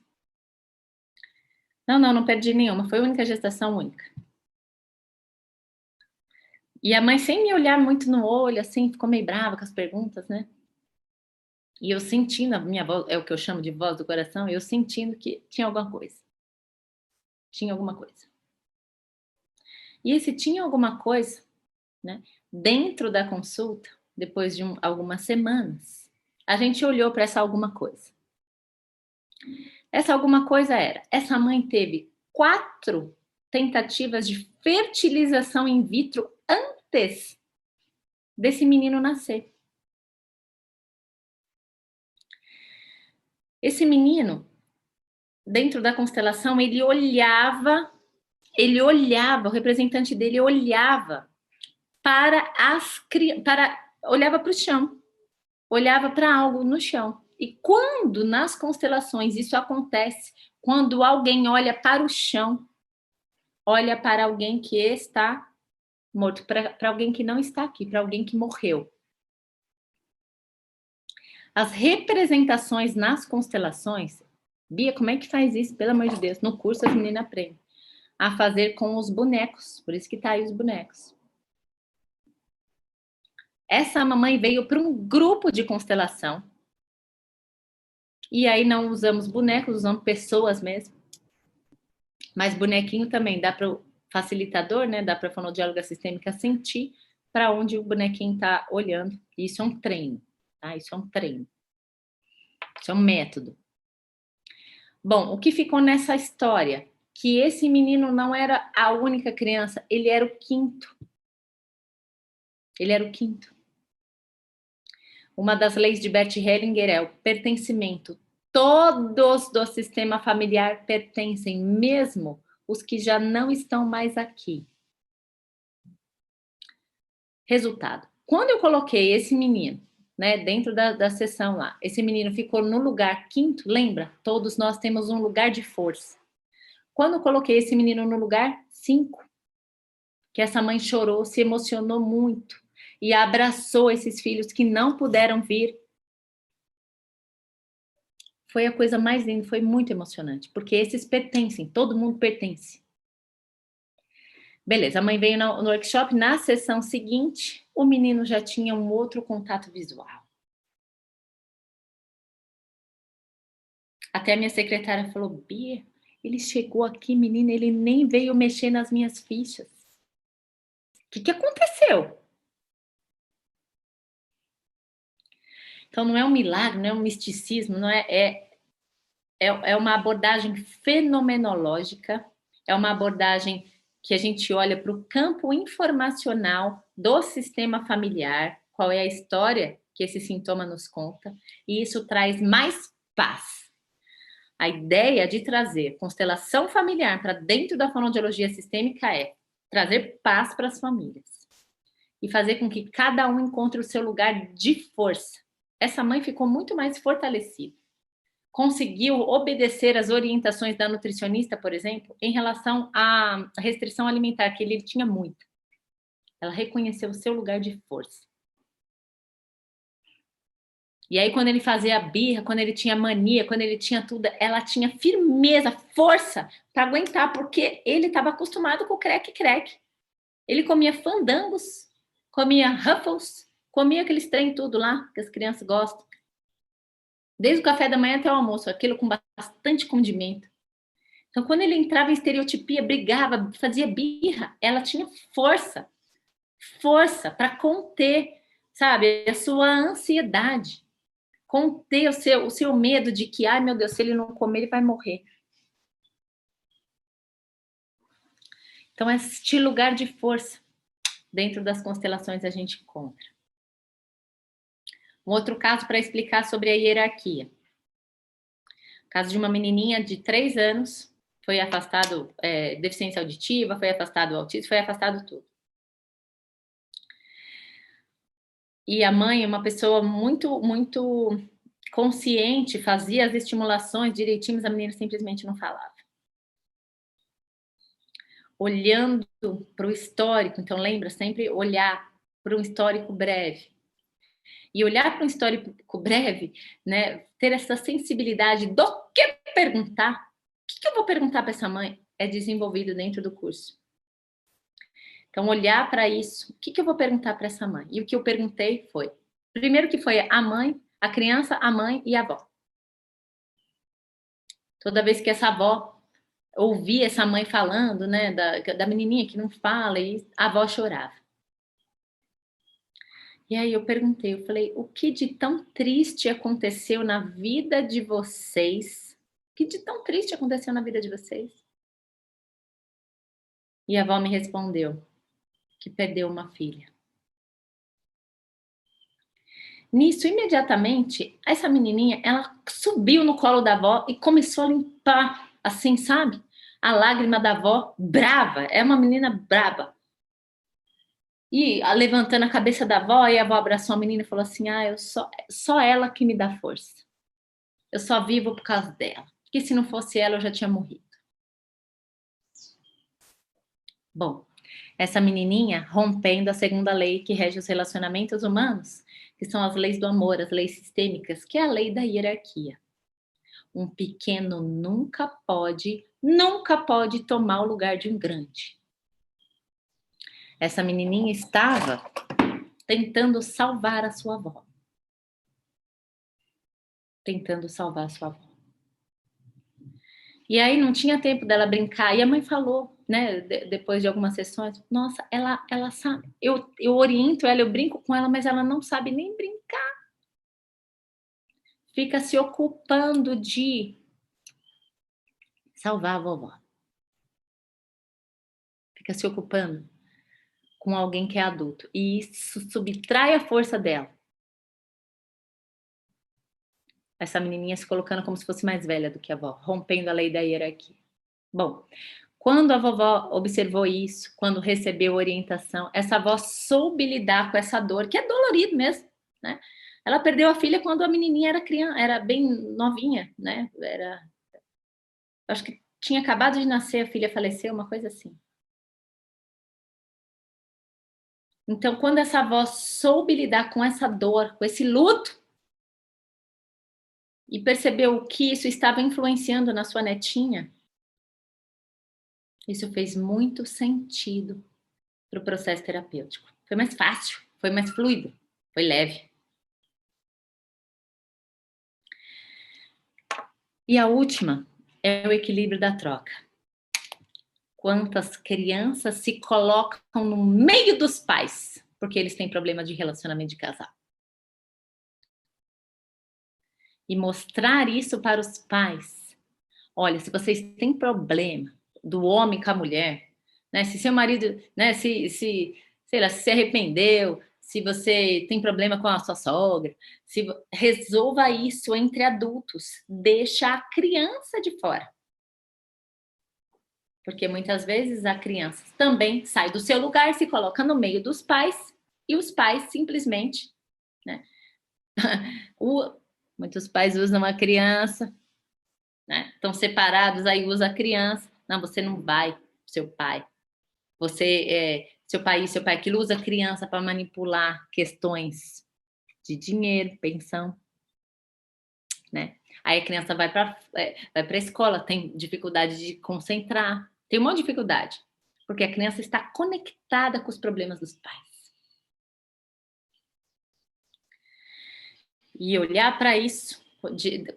Não perdi nenhuma. Foi a única gestação única. E a mãe, sem me olhar muito no olho, assim, ficou meio brava com as perguntas, né? E eu sentindo, a minha voz, é o que eu chamo de voz do coração, eu sentindo que tinha alguma coisa. Tinha alguma coisa. E esse tinha alguma coisa, né? Dentro da consulta, depois de algumas semanas, a gente olhou para essa alguma coisa. Essa alguma coisa era, essa mãe teve 4 tentativas de fertilização in vitro antes desse menino nascer. Esse menino, dentro da constelação, ele olhava, o representante dele olhava olhava para o chão, olhava para algo no chão. E quando nas constelações isso acontece, quando alguém olha para o chão, olha para alguém que está morto, para alguém que não está aqui, para alguém que morreu. As representações nas constelações, Bia, como é que faz isso? Pelo amor de Deus, no curso as meninas aprendem a fazer com os bonecos, por isso que tá aí os bonecos. Essa mamãe veio para um grupo de constelação, e aí não usamos bonecos, usamos pessoas mesmo, mas bonequinho também dá para o facilitador, né? Dá para a fonoaudióloga sistêmica sentir para onde o bonequinho está olhando. Isso é um treino, tá? Isso é um treino. Isso é um método. Bom, o que ficou nessa história? Que esse menino não era a única criança, ele era o quinto. Ele era o quinto. Uma das leis de Bert Hellinger é o pertencimento. Todos do sistema familiar pertencem, mesmo os que já não estão mais aqui. Resultado. Quando eu coloquei esse menino, né, dentro da sessão lá, esse menino ficou no lugar quinto, lembra? Todos nós temos um lugar de força. Quando eu coloquei esse menino no lugar 5, que essa mãe chorou, se emocionou muito e abraçou esses filhos que não puderam vir. Foi a coisa mais linda, foi muito emocionante, porque esses pertencem, todo mundo pertence. Beleza, a mãe veio no workshop, na sessão seguinte, o menino já tinha um outro contato visual. Até a minha secretária falou, Bia, ele chegou aqui, menina, ele nem veio mexer nas minhas fichas. O que aconteceu? Então, não é um milagre, não é um misticismo, não é uma abordagem fenomenológica, é uma abordagem que a gente olha para o campo informacional do sistema familiar, qual é a história que esse sintoma nos conta, e isso traz mais paz. A ideia de trazer constelação familiar para dentro da fonoaudiologia sistêmica é trazer paz para as famílias e fazer com que cada um encontre o seu lugar de força. Essa mãe ficou muito mais fortalecida. Conseguiu obedecer às orientações da nutricionista, por exemplo, em relação à restrição alimentar, que ele tinha muita. Ela reconheceu o seu lugar de força. E aí, quando ele fazia birra, quando ele tinha mania, quando ele tinha tudo, ela tinha firmeza, força para aguentar, porque ele estava acostumado com o creque-creque. Ele comia fandangos, comia Ruffles, comia aqueles trem tudo lá, que as crianças gostam. Desde o café da manhã até o almoço, aquilo com bastante condimento. Então, quando ele entrava em estereotipia, brigava, fazia birra, ela tinha força para conter, sabe, a sua ansiedade, conter o seu medo de que, ai meu Deus, se ele não comer, ele vai morrer. Então, este lugar de força dentro das constelações a gente encontra. Um outro caso para explicar sobre a hierarquia. Caso de uma menininha de 3 anos, foi afastado deficiência auditiva, foi afastado autismo, foi afastado tudo. E a mãe, uma pessoa muito, muito consciente, fazia as estimulações direitinho, mas a menina simplesmente não falava. Olhando para o histórico, então lembra sempre olhar para um histórico breve. E olhar para um histórico breve, né, ter essa sensibilidade do que perguntar. O que eu vou perguntar para essa mãe? É desenvolvido dentro do curso. Então, olhar para isso, o que eu vou perguntar para essa mãe? E o que eu perguntei foi, primeiro que foi a mãe, a criança, a mãe e a avó. Toda vez que essa avó ouvia essa mãe falando, né, da menininha que não fala, e a avó chorava. E aí eu perguntei, eu falei, o que de tão triste aconteceu na vida de vocês? O que de tão triste aconteceu na vida de vocês? E a avó me respondeu, que perdeu uma filha. Nisso, imediatamente, essa menininha, ela subiu no colo da avó e começou a limpar, assim, sabe? A lágrima da avó, brava, é uma menina braba. E levantando a cabeça da avó, e a avó abraçou a menina e falou assim, só ela que me dá força. Eu só vivo por causa dela. Porque se não fosse ela, eu já tinha morrido. Bom, essa menininha rompendo a segunda lei que rege os relacionamentos humanos, que são as leis do amor, as leis sistêmicas, que é a lei da hierarquia. Um pequeno nunca pode tomar o lugar de um grande. Essa menininha estava tentando salvar a sua avó. Tentando salvar a sua avó. E aí não tinha tempo dela brincar. E a mãe falou, né, depois de algumas sessões, nossa, ela sabe, eu oriento ela, eu brinco com ela, mas ela não sabe nem brincar. Fica se ocupando de salvar a vovó. Fica se ocupando com alguém que é adulto. E isso subtrai a força dela. Essa menininha se colocando como se fosse mais velha do que a avó, rompendo a lei da hierarquia. Bom, quando a vovó observou isso, quando recebeu orientação, essa avó soube lidar com essa dor, que é dolorido mesmo, né? Ela perdeu a filha quando a menininha era criança, era bem novinha, né? Acho que tinha acabado de nascer, a filha faleceu, uma coisa assim. Então, quando essa avó soube lidar com essa dor, com esse luto, e percebeu que isso estava influenciando na sua netinha, isso fez muito sentido para o processo terapêutico. Foi mais fácil, foi mais fluido, foi leve. E a última é o equilíbrio da troca. Quantas crianças se colocam no meio dos pais porque eles têm problema de relacionamento de casal. E mostrar isso para os pais. Olha, se vocês têm problema do homem com a mulher, né? Se seu marido, né? Sei lá, se arrependeu, se você tem problema com a sua sogra, resolva isso entre adultos. Deixa a criança de fora. Porque muitas vezes a criança também sai do seu lugar, se coloca no meio dos pais e os pais simplesmente, né? Muitos pais usam a criança, né? Estão separados, aí usa a criança. Não, você não vai, seu pai. Seu pai aquilo usa a criança para manipular questões de dinheiro, pensão, né? Aí a criança vai para a escola, tem dificuldade de concentrar, tem um monte de dificuldade, porque a criança está conectada com os problemas dos pais. E olhar para isso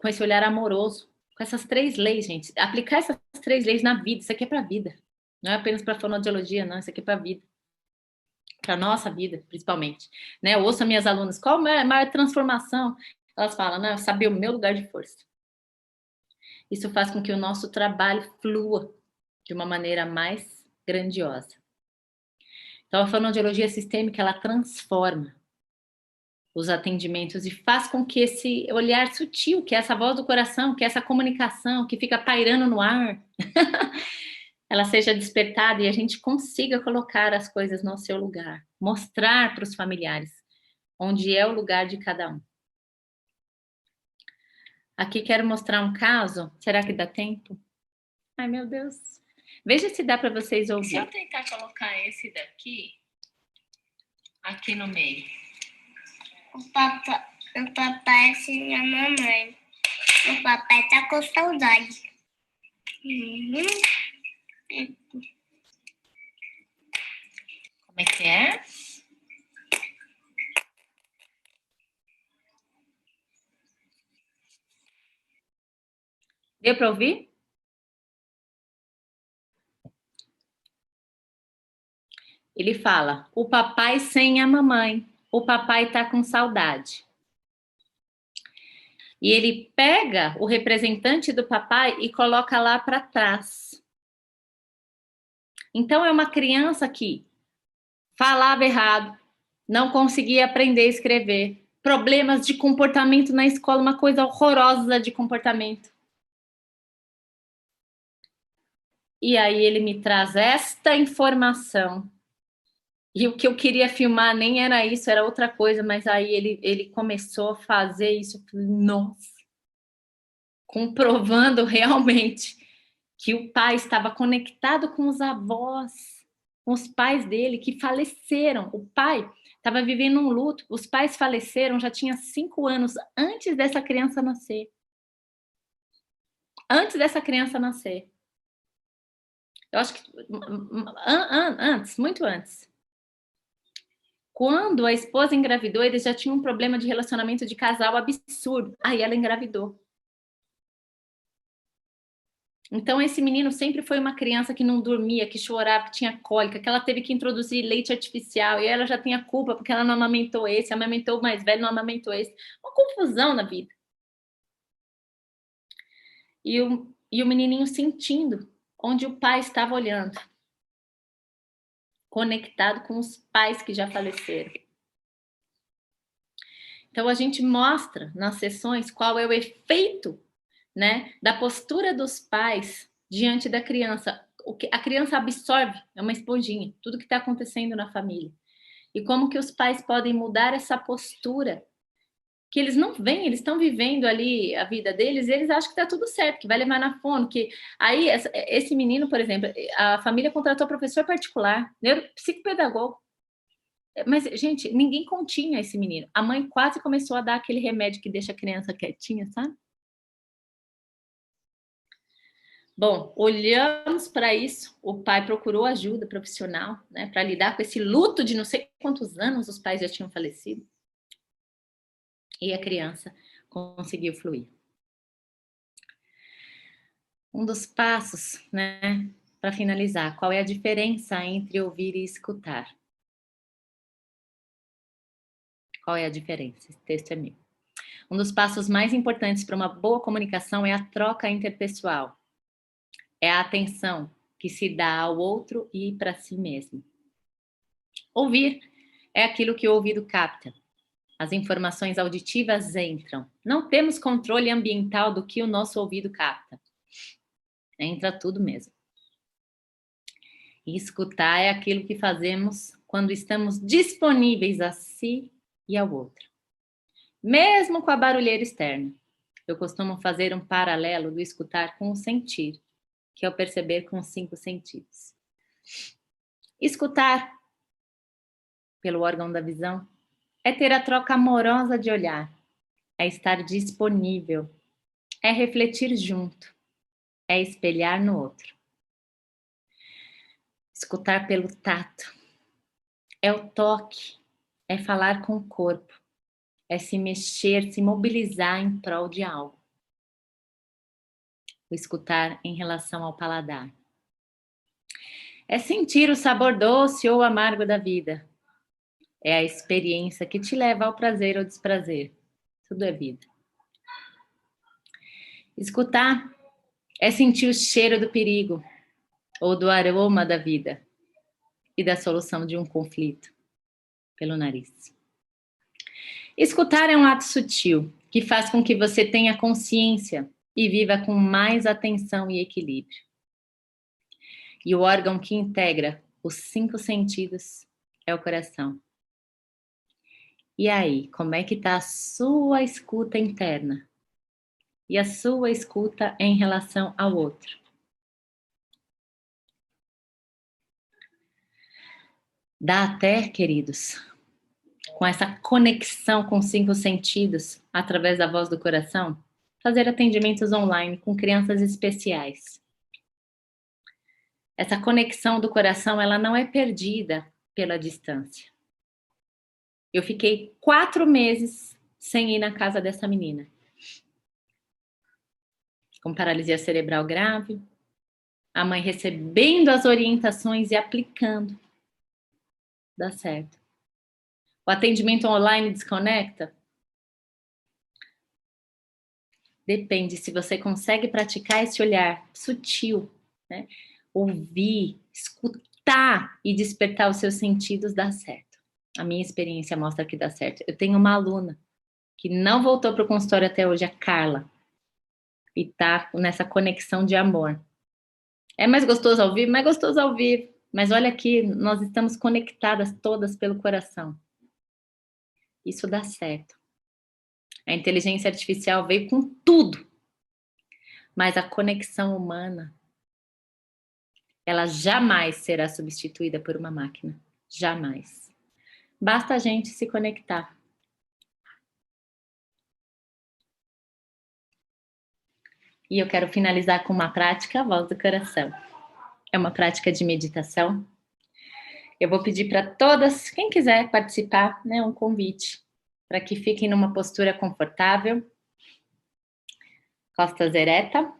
com esse olhar amoroso, com essas 3 leis, gente. Aplicar essas 3 leis na vida, isso aqui é para a vida. Não é apenas para fonoaudiologia, não, isso aqui é para a vida. Para nossa vida, principalmente. Né? Eu ouço as minhas alunas, qual é a maior transformação? Elas falam, né? Saber o meu lugar de força. Isso faz com que o nosso trabalho flua de uma maneira mais grandiosa. Então, a fonoaudiologia sistêmica, ela transforma os atendimentos e faz com que esse olhar sutil, que é essa voz do coração, que é essa comunicação que fica pairando no ar, ela seja despertada e a gente consiga colocar as coisas no seu lugar, mostrar para os familiares onde é o lugar de cada um. Aqui quero mostrar um caso, será que dá tempo? Ai, meu Deus. Veja se dá para vocês ouvir. Se eu tentar colocar esse daqui aqui no meio. O papai sem a mamãe. O papai tá com saudade. Como é que é? Deu para ouvir? Ele fala, o papai sem a mamãe. O papai tá com saudade. E ele pega o representante do papai e coloca lá para trás. Então, é uma criança que falava errado, não conseguia aprender a escrever, problemas de comportamento na escola, uma coisa horrorosa de comportamento. E aí ele me traz esta informação. E o que eu queria filmar nem era isso, era outra coisa, mas aí ele começou a fazer isso. Eu falei, nossa, comprovando realmente que o pai estava conectado com os avós, com os pais dele que faleceram. O pai estava vivendo um luto, os pais faleceram, já tinha 5 anos antes dessa criança nascer. Antes dessa criança nascer. Eu acho que antes, muito antes. Quando a esposa engravidou, eles já tinham um problema de relacionamento de casal absurdo. Aí ela engravidou. Então esse menino sempre foi uma criança que não dormia, que chorava, que tinha cólica, que ela teve que introduzir leite artificial e ela já tem a culpa porque ela não amamentou esse, amamentou o mais velho, não amamentou esse. Uma confusão na vida. E o menininho sentindo onde o pai estava olhando, conectado com os pais que já faleceram. Então a gente mostra nas sessões qual é o efeito, né, da postura dos pais diante da criança. O que a criança absorve é uma esponjinha, tudo que está acontecendo na família. E como que os pais podem mudar essa postura, que eles não veem, eles estão vivendo ali a vida deles, e eles acham que está tudo certo, que vai levar na fono, que aí esse menino, por exemplo, a família contratou professor particular, neuropsicopedagogo. Mas, gente, ninguém continha esse menino. A mãe quase começou a dar aquele remédio que deixa a criança quietinha, sabe? Bom, olhamos para isso, o pai procurou ajuda profissional, né, para lidar com esse luto de não sei quantos anos os pais já tinham falecido. E a criança conseguiu fluir. Um dos passos, né, para finalizar, qual é a diferença entre ouvir e escutar? Qual é a diferença? Esse texto é meu. Um dos passos mais importantes para uma boa comunicação é a troca interpessoal. É a atenção que se dá ao outro e para si mesmo. Ouvir é aquilo que o ouvido capta. As informações auditivas entram. Não temos controle ambiental do que o nosso ouvido capta. Entra tudo mesmo. E escutar é aquilo que fazemos quando estamos disponíveis a si e ao outro. Mesmo com a barulheira externa. Eu costumo fazer um paralelo do escutar com o sentir, que é o perceber com os 5 sentidos. Escutar, pelo órgão da visão, é ter a troca amorosa de olhar, é estar disponível, é refletir junto, é espelhar no outro. Escutar pelo tato, é o toque, é falar com o corpo, é se mexer, se mobilizar em prol de algo. O escutar em relação ao paladar. É sentir o sabor doce ou amargo da vida. É a experiência que te leva ao prazer ou desprazer. Tudo é vida. Escutar é sentir o cheiro do perigo ou do aroma da vida e da solução de um conflito pelo nariz. Escutar é um ato sutil que faz com que você tenha consciência e viva com mais atenção e equilíbrio. E o órgão que integra os 5 sentidos é o coração. E aí, como é que está a sua escuta interna? E a sua escuta em relação ao outro? Dá até, queridos, com essa conexão com os 5 sentidos, através da voz do coração, fazer atendimentos online com crianças especiais. Essa conexão do coração, ela não é perdida pela distância. Eu fiquei 4 meses sem ir na casa dessa menina. Com paralisia cerebral grave, a mãe recebendo as orientações e aplicando. Dá certo. O atendimento online desconecta? Depende se você consegue praticar esse olhar sutil, né? Ouvir, escutar conectar e despertar os seus sentidos dá certo. A minha experiência mostra que dá certo. Eu tenho uma aluna que não voltou para o consultório até hoje, a Carla, e tá nessa conexão de amor. É mais gostoso ao vivo? Mais gostoso ao vivo. Mas olha aqui, nós estamos conectadas todas pelo coração. Isso dá certo. A inteligência artificial veio com tudo, mas a conexão humana, ela jamais será substituída por uma máquina. Jamais. Basta a gente se conectar. E eu quero finalizar com uma prática, a voz do coração. É uma prática de meditação. Eu vou pedir para todas, quem quiser participar, né, um convite, para que fiquem numa postura confortável, costas ereta.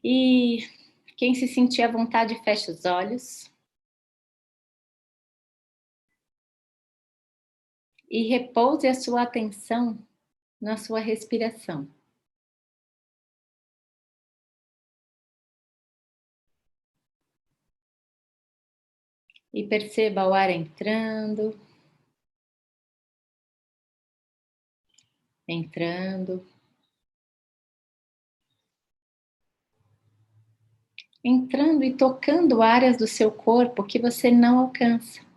E quem se sentir à vontade, fecha os olhos. E repouse a sua atenção na sua respiração. E perceba o ar entrando, entrando, entrando e tocando áreas do seu corpo que você não alcança.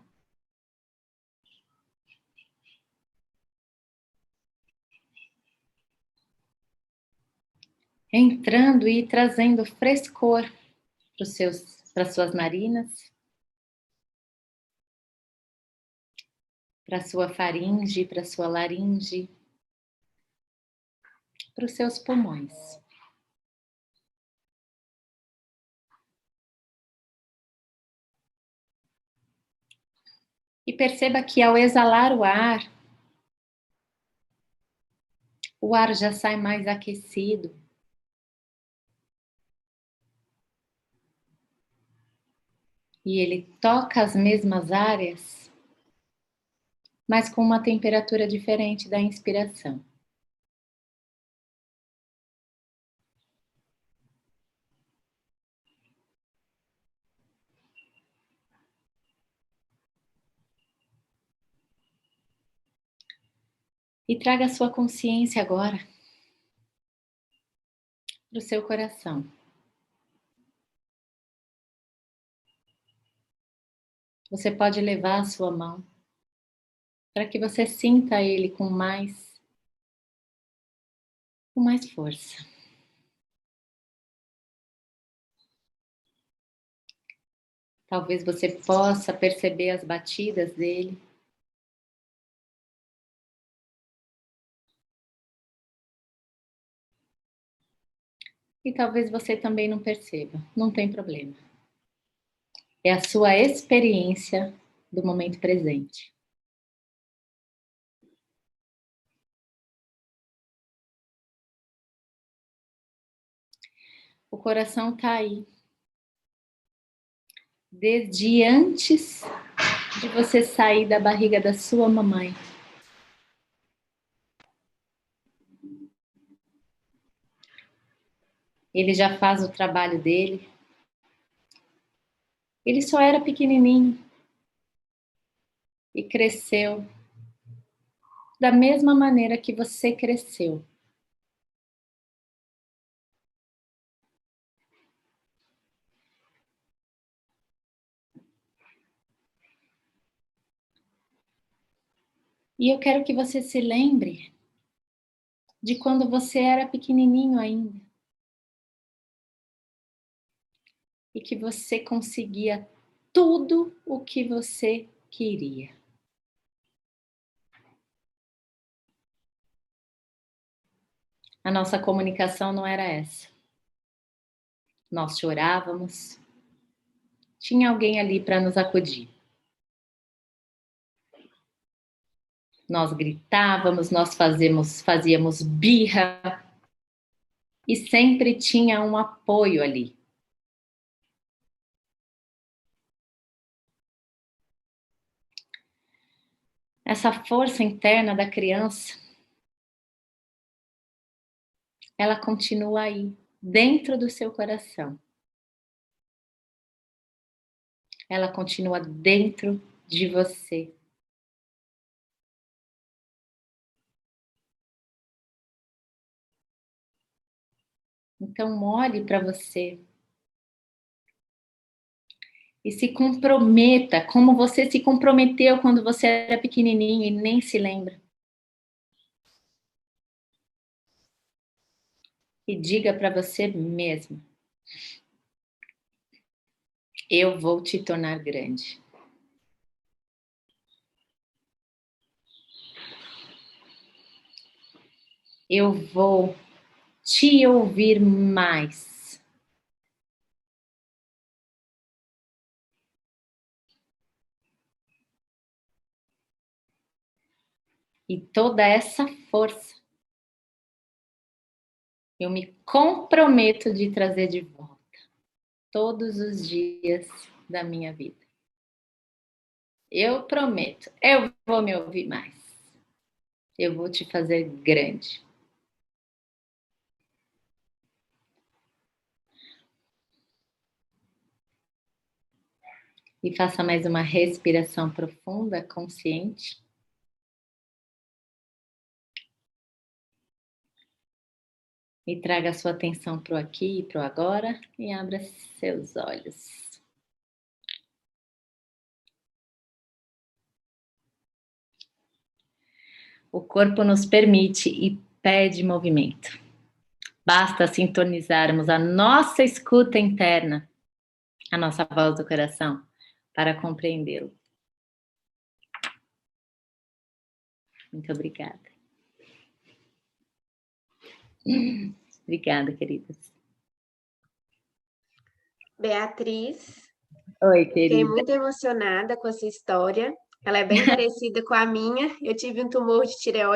Entrando e trazendo frescor para suas narinas, para sua faringe, para sua laringe, para os seus pulmões. E perceba que ao exalar o ar já sai mais aquecido. E ele toca as mesmas áreas, mas com uma temperatura diferente da inspiração. E traga a sua consciência agora para o seu coração. Você pode levar a sua mão para que você sinta ele com mais força. Talvez você possa perceber as batidas dele. E talvez você também não perceba, não tem problema. É a sua experiência do momento presente. O coração está aí. Desde antes de você sair da barriga da sua mamãe. Ele já faz o trabalho dele. Ele só era pequenininho e cresceu da mesma maneira que você cresceu. E eu quero que você se lembre de quando você era pequenininho ainda. E que você conseguia tudo o que você queria. A nossa comunicação não era essa. Nós chorávamos. Tinha alguém ali para nos acudir. Nós gritávamos, nós fazíamos birra e sempre tinha um apoio ali. Essa força interna da criança, ela continua aí, dentro do seu coração. ela continua dentro de você. Então, olhe para você e se comprometa, como você se comprometeu quando você era pequenininho e nem se lembra. E diga para você mesmo: eu vou te tornar grande. Eu vou te ouvir mais. E toda essa força eu me comprometo de trazer de volta todos os dias da minha vida. Eu prometo, eu vou me ouvir mais. Eu vou te fazer grande. E faça mais uma respiração profunda, consciente. E traga a sua atenção para o aqui e para o agora e abra seus olhos. O corpo nos permite e pede movimento. Basta sintonizarmos a nossa escuta interna, a nossa voz do coração, para compreendê-lo. Muito obrigada. Obrigada, queridas. Beatriz, Oi, fiquei querida. muito emocionada com essa história. Ela é bem parecida com a minha. Eu tive um tumor de tireoide